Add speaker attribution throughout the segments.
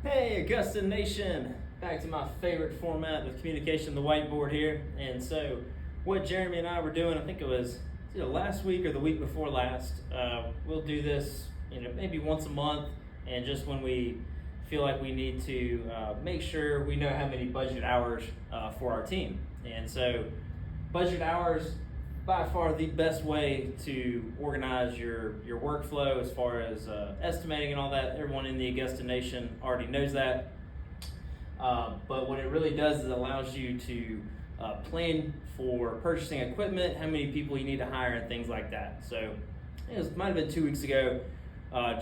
Speaker 1: Hey, Augusta Nation! Back to my favorite format of communication, the whiteboard here. And so, what Jeremy and I were doing, I think it was either last week or the week before last. We'll do this, maybe once a month, and just when we feel like we need to make sure we know how many budget hours for our team. And so, budget hours, by far the best way to organize your workflow as far as estimating and all that. Everyone in the Augusta Nation already knows that. But what it really does is it allows you to plan for purchasing equipment, how many people you need to hire, and things like that. So it might have been 2 weeks ago,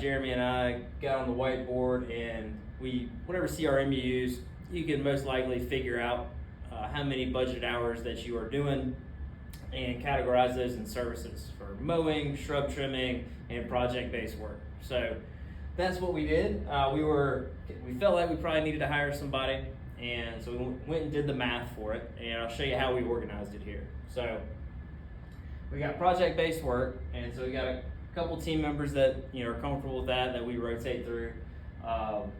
Speaker 1: Jeremy and I got on the whiteboard, and whatever CRM you use, you can most likely figure out how many budget hours that you are doing and categorize those in services for mowing, shrub trimming, and project-based work. So that's what we did. We felt like we probably needed to hire somebody, and so we went and did the math for it, and I'll show you how we organized it here. So we got project-based work, and so we got a couple team members that are comfortable with that we rotate through. So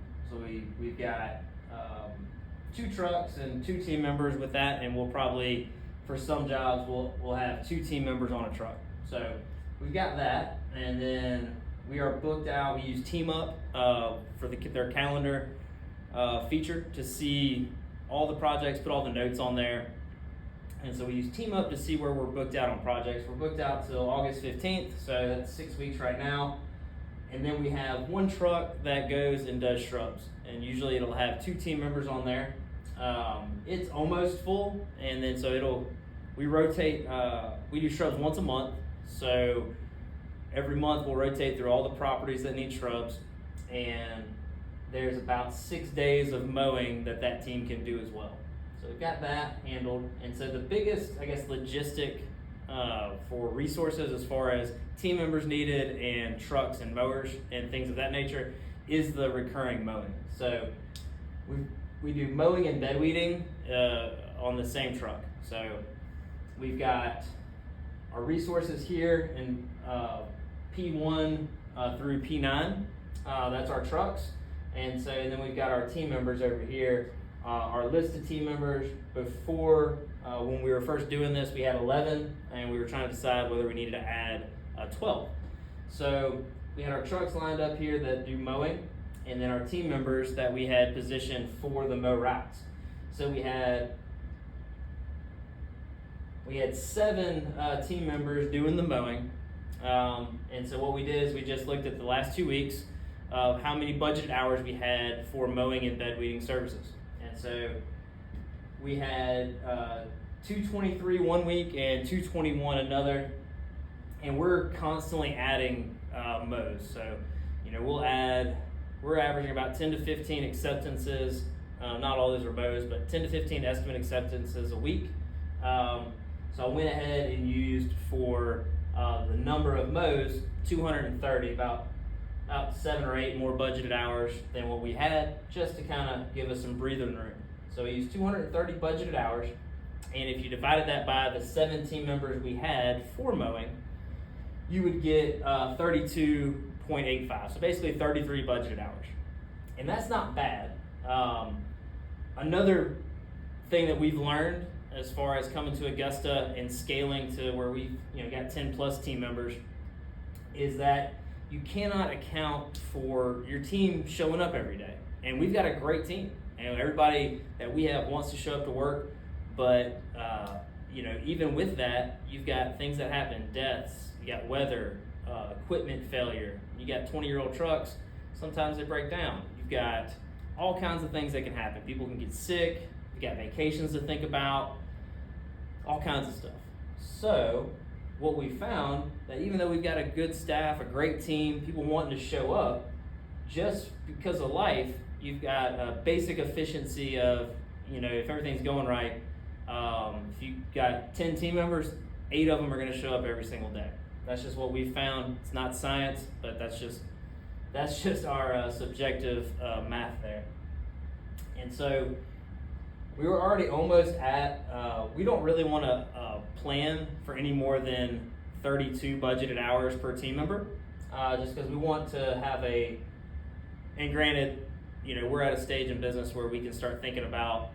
Speaker 1: we've got 2 trucks and 2 team members with that, and we'll probably, for some jobs, we'll have 2 team members on a truck. So we've got that, and then we are booked out. We use Team Up for their calendar feature to see all the projects, put all the notes on there. And so we use Team Up to see where we're booked out on projects. We're booked out till August 15th, so that's 6 weeks right now. And then we have 1 truck that goes and does shrubs, and usually it'll have 2 team members on there. It's almost full, and then so we rotate. We do shrubs once a month, so every month we'll rotate through all the properties that need shrubs, and there's about 6 days of mowing that team can do as well. So we've got that handled, and so the biggest, logistic for resources as far as team members needed and trucks and mowers and things of that nature is the recurring mowing. So we do mowing and bed weeding on the same truck. So we've got our resources here in P1 through P9. That's our trucks. And then we've got our team members over here. Our list of team members before, when we were first doing this, we had 11, and we were trying to decide whether we needed to add 12. So we had our trucks lined up here that do mowing, and then our team members that we had positioned for the mow routes. So we had 7 team members doing the mowing. And so what we did is we just looked at the last 2 weeks of how many budget hours we had for mowing and bed weeding services. And so we had 223 1 week and 221 another, and we're constantly adding mows. So we're averaging about 10 to 15 acceptances. Not all those are mows, but 10 to 15 estimate acceptances a week. So I went ahead and used for the number of mows 230, about 7 or 8 more budgeted hours than what we had, just to kind of give us some breathing room. So we used 230 budgeted hours, and if you divided that by the 7 team members we had for mowing, you would get 32.85. So basically 33 budgeted hours, and that's not bad. Another thing that we've learned as far as coming to Augusta and scaling to where we've got 10 plus team members is that you cannot account for your team showing up every day. And we've got a great team, and everybody that we have wants to show up to work, but even with that, you've got things that happen: deaths, you got weather, equipment failure, you got 20-year-old trucks, sometimes they break down, you've got all kinds of things that can happen. People can get sick, you got vacations to think about, all kinds of stuff. So what we found, that even though we've got a good staff, a great team, people wanting to show up, just because of life, you've got a basic efficiency of, if everything's going right, if you've got 10 team members, 8 of them are going to show up every single day. That's just what we've found. It's not science, but that's just our subjective math there. And so we were already almost at, we don't really want to plan for any more than 32 budgeted hours per team member, just because we want to have and granted, we're at a stage in business where we can start thinking about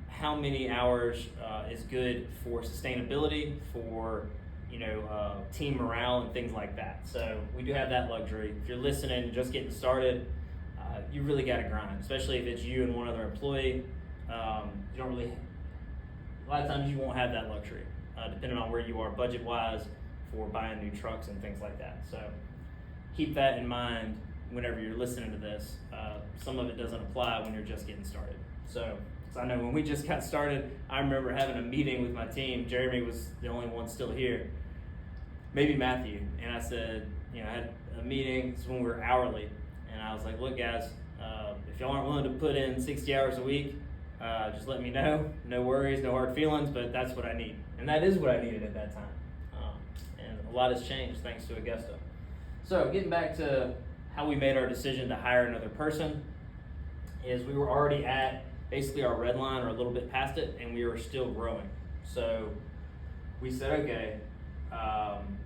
Speaker 1: how many hours is good for sustainability, for team morale and things like that. So we do have that luxury. If you're listening and just getting started, you really got to grind, especially if it's you and one other employee. You don't really, a lot of times you won't have that luxury, depending on where you are budget-wise for buying new trucks and things like that. So keep that in mind whenever you're listening to this. Some of it doesn't apply when you're just getting started. So I know when we just got started, I remember having a meeting with my team. Jeremy was the only one still here, maybe Matthew. And I said, I had a meeting, it's when we were hourly. And I was like, look guys, if y'all aren't willing to put in 60 hours a week, just let me know. No worries, no hard feelings, but that's what I need. And that is what I needed at that time. And a lot has changed thanks to Augusta. So getting back to how we made our decision to hire another person, is we were already at basically our red line or a little bit past it, and we were still growing. So we said, okay,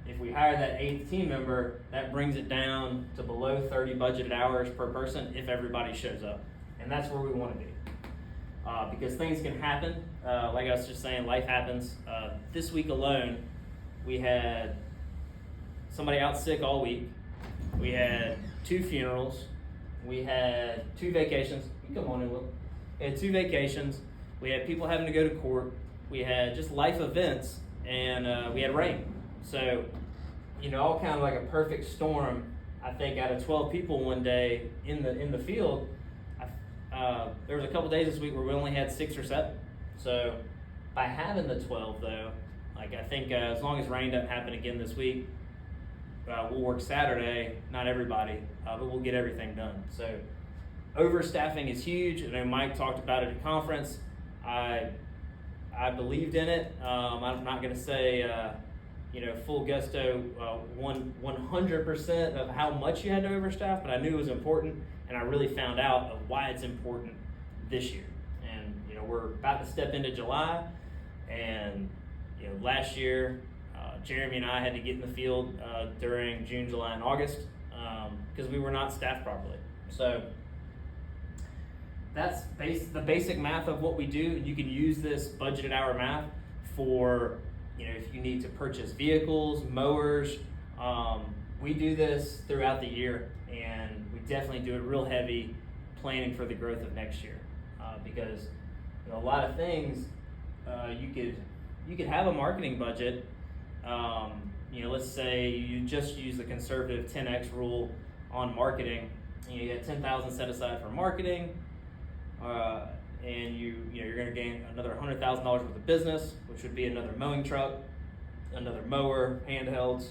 Speaker 1: if we hire that 8th team member, that brings it down to below 30 budgeted hours per person if everybody shows up. And that's where we want to be. Because things can happen. Like I was just saying, life happens. This week alone, we had somebody out sick all week. We had 2 funerals. We had 2 vacations. You come on in, look. We had 2 vacations. We had people having to go to court. We had just life events, and we had rain. So, all kind of like a perfect storm. I think out of 12 people one day in the field, there was a couple days this week where we only had 6 or 7. So, by having the 12 though, I think as long as rain doesn't happen again this week, we'll work Saturday. Not everybody, but we'll get everything done. So, overstaffing is huge. I know Mike talked about it at conference. I believed in it. I'm not going to say, full gusto 100% of how much you had to overstaff, but I knew it was important, and I really found out of why it's important this year. And we're about to step into July, and last year Jeremy and I had to get in the field during June, July, and August because we were not staffed properly. So that's the basic math of what we do. You can use this budgeted hour math for, if you need to purchase vehicles, mowers. We do this throughout the year, and we definitely do it real heavy planning for the growth of next year. Because a lot of things, you could have a marketing budget. Let's say you just use the conservative 10x rule on marketing. You get $10,000 set aside for marketing. And you're going to gain another $100,000 worth of business, which would be another mowing truck, another mower, handhelds,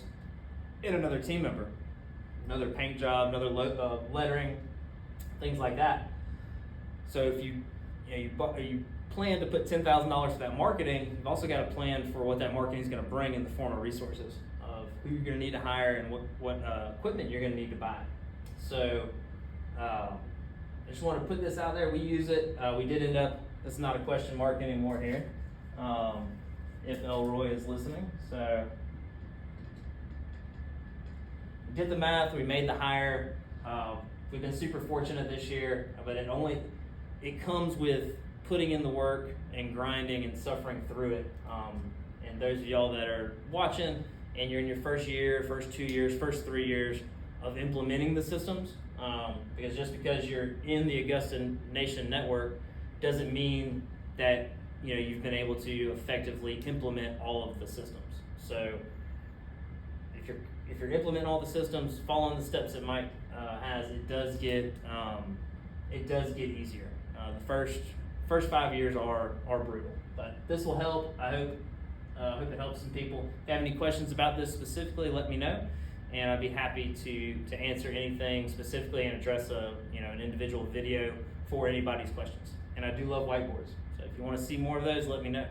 Speaker 1: and another team member, another paint job, another lettering, things like that. So if you plan to put $10,000 for that marketing, you've also got to plan for what that marketing is going to bring in the form of resources of who you're going to need to hire and what equipment you're going to need to buy. So. I just want to put this out there. We use it. We did end up, it's not a question mark anymore here, if Elroy is listening. So we did the math, we made the hire. We've been super fortunate this year, but it comes with putting in the work and grinding and suffering through it. And those of y'all that are watching and you're in your first year, first 2 years, first 3 years of implementing the systems, because just because you're in the Augusta Nation network doesn't mean that you've been able to effectively implement all of the systems. So if you're implementing all the systems, following the steps that Mike has, it does get easier. The first 5 years are brutal, but this will help. I hope it helps some people. If you have any questions about this specifically, let me know. And I'd be happy to answer anything specifically and address an individual video for anybody's questions. And I do love whiteboards. So if you want to see more of those, let me know.